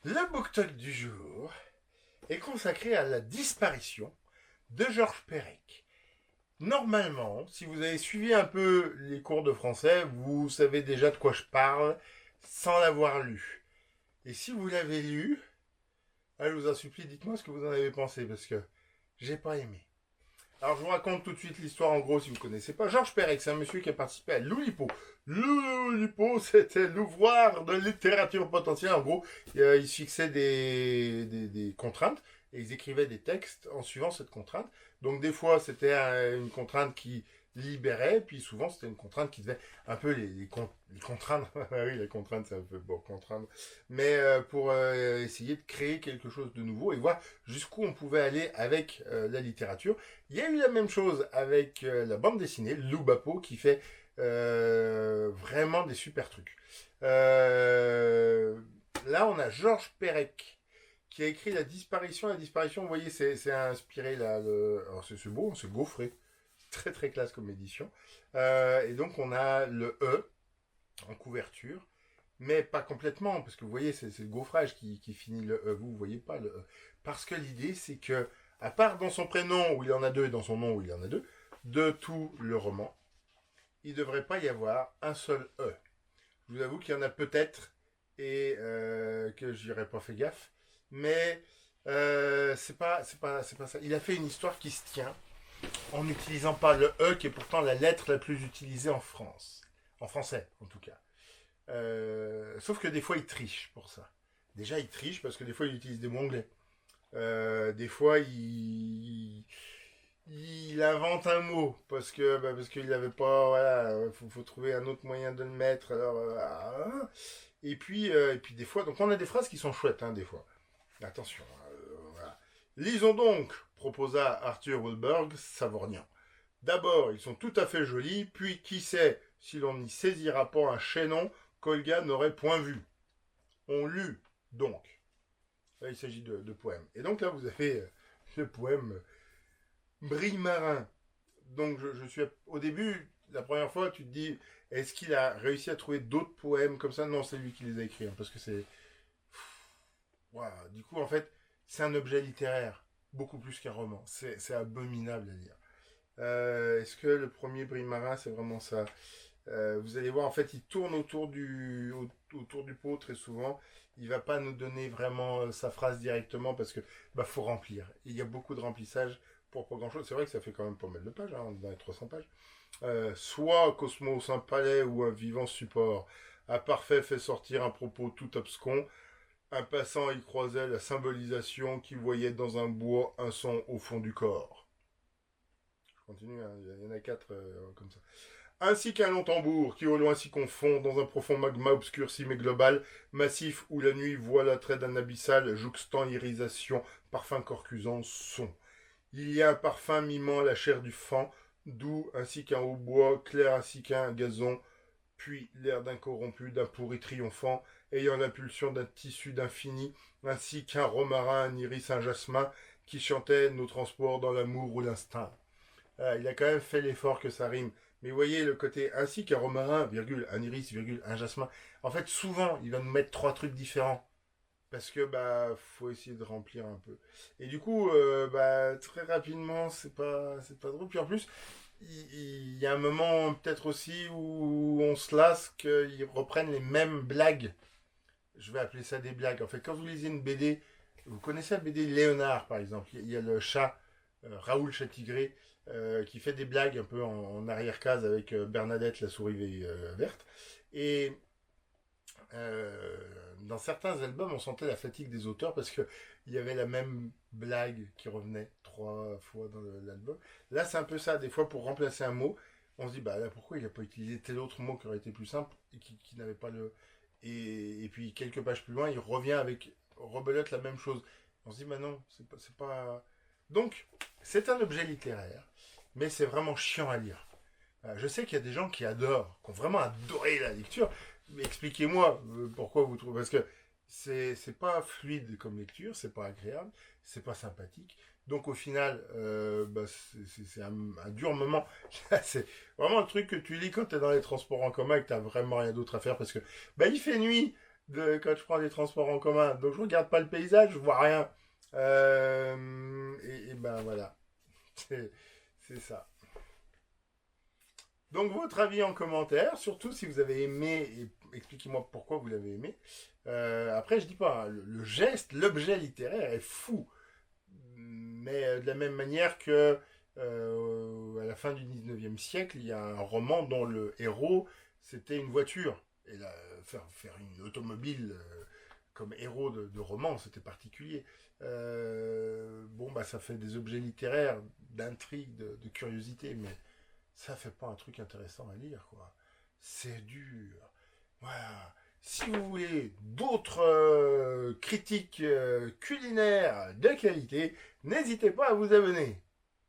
Le BookTalk du jour est consacré à la disparition de Georges Perec. Normalement, si vous avez suivi un peu les cours de français, vous savez déjà de quoi je parle sans l'avoir lu. Et si vous l'avez lu, je vous en supplie, dites-moi ce que vous en avez pensé parce que j'ai pas aimé. Alors je vous raconte tout de suite l'histoire en gros si vous ne connaissez pas. Georges Perec, c'est un monsieur qui a participé à l'Oulipo. L'Oulipo, c'était l'ouvroir de littérature potentielle. En gros, il se fixait des contraintes et ils écrivaient des textes en suivant cette contrainte. Donc des fois, c'était une contrainte qui libérait, puis souvent c'était une contrainte qui devait un peu les contraindre. Oui, les contraintes, c'est un peu bon, contraindre. Mais pour essayer de créer quelque chose de nouveau et voir jusqu'où on pouvait aller avec la littérature. Il y a eu la même chose avec la bande dessinée, Lou Bapo, qui fait vraiment des super trucs. Là, on a Georges Perec, qui a écrit La disparition. La disparition, vous voyez, c'est inspiré là. C'est beau, c'est gaufré. Très très classe comme édition. Et donc, on a le E en couverture. Mais pas complètement, parce que vous voyez, c'est le gaufrage qui finit le E. Vous ne voyez pas le E. Parce que l'idée, c'est que, à part dans son prénom où il y en a deux et dans son nom où il y en a deux, de tout le roman, il ne devrait pas y avoir un seul E. Je vous avoue qu'il y en a peut-être et que j'aurais pas fait gaffe, mais c'est pas ça. Il a fait une histoire qui se tient en n'utilisant pas le E, qui est pourtant la lettre la plus utilisée en France, en français en tout cas. Sauf que des fois, il triche pour ça. Déjà, il triche parce que des fois, il utilise des mots anglais. Des fois, il invente un mot parce qu'il n'avait pas. Voilà, faut trouver un autre moyen de le mettre. Alors, et puis des fois, donc on a des phrases qui sont chouettes, hein, des fois. Attention. Voilà. Lisons donc, proposa Arthur Woodberg, Savorgnan. D'abord, ils sont tout à fait jolis, puis qui sait si l'on n'y saisira pas un chaînon qu'Olga n'aurait point vu. On lut donc. Là, il s'agit de poèmes. Et donc là, vous avez le poème Brille marin. Donc je suis au début, la première fois, tu te dis, est-ce qu'il a réussi à trouver d'autres poèmes comme ça? Non, c'est lui qui les a écrits, hein, parce que c'est... Wow. Du coup, en fait, c'est un objet littéraire, beaucoup plus qu'un roman. C'est abominable à lire. Est-ce que le premier Brille marin, c'est vraiment ça? Vous allez voir, en fait, il tourne autour du pot très souvent. Il va pas nous donner vraiment sa phrase directement parce que faut remplir. Il y a beaucoup de remplissage pour pas grand chose. C'est vrai que ça fait quand même pas mal de pages, hein, dans les 300 pages. Soit Cosmos, un palais ou un vivant support, a parfait fait sortir un propos tout abscon. Un passant y croisait la symbolisation qui voyait dans un bois un son au fond du corps. Je continue, hein, il y en a quatre comme ça. Ainsi qu'un long tambour qui au loin s'y confond dans un profond magma obscurci mais global, massif où la nuit voit l'attrait d'un abyssal, jouxtant irisation, parfum corcusant, son. Il y a un parfum mimant la chair du fan, doux ainsi qu'un hautbois, clair ainsi qu'un gazon, puis l'air d'un corrompu, d'un pourri triomphant, ayant l'impulsion d'un tissu d'infini, ainsi qu'un romarin, un iris, un jasmin, qui chantait nos transports dans l'amour ou l'instinct. Il a quand même fait l'effort que ça rime. Mais vous voyez le côté ainsi qu'un romarin, virgule, un iris, virgule, un jasmin. En fait, souvent, il va nous mettre trois trucs différents. Parce que faut essayer de remplir un peu. Et du coup, très rapidement, c'est pas drôle. Puis en plus, il y a un moment peut-être aussi où on se lasse qu'ils reprennent les mêmes blagues. Je vais appeler ça des blagues. En fait, quand vous lisez une BD, vous connaissez la BD Léonard, par exemple. Il y a le chat, Raoul Chatigré, qui fait des blagues un peu en arrière-case avec Bernadette, la souris verte. Et dans certains albums, on sentait la fatigue des auteurs parce qu'il y avait la même blague qui revenait trois fois dans l'album. Là, c'est un peu ça. Des fois, pour remplacer un mot, on se dit, là, pourquoi il n'a pas utilisé tel autre mot qui aurait été plus simple et qui n'avait pas le. Et puis, quelques pages plus loin, il revient avec rebelote la même chose. On se dit, non, c'est pas. Donc, c'est un objet littéraire, mais c'est vraiment chiant à lire. Je sais qu'il y a des gens qui adorent, qui ont vraiment adoré la lecture, mais expliquez-moi pourquoi vous trouvez. Parce que c'est pas fluide comme lecture, c'est pas agréable, c'est pas sympathique. Donc au final, c'est un dur moment. C'est vraiment le truc que tu lis quand tu es dans les transports en commun et que tu vraiment rien d'autre à faire parce que il fait nuit. quand je prends des transports en commun. Donc je regarde pas le paysage, je vois rien. Et ben voilà, c'est c'est ça. Donc votre avis en commentaire, surtout si vous avez aimé, et expliquez-moi pourquoi vous l'avez aimé. Après, je dis pas, hein, le geste, l'objet littéraire est fou. Mais de la même manière que à la fin du 19e siècle, il y a un roman dont le héros, c'était une voiture. Et là, faire une automobile comme héros de roman, c'était particulier. Bon, bah, ça fait des objets littéraires, d'intrigue, de curiosité, mais ça fait pas un truc intéressant à lire, quoi. C'est dur. Voilà. Si vous voulez d'autres critiques culinaires de qualité, n'hésitez pas à vous abonner.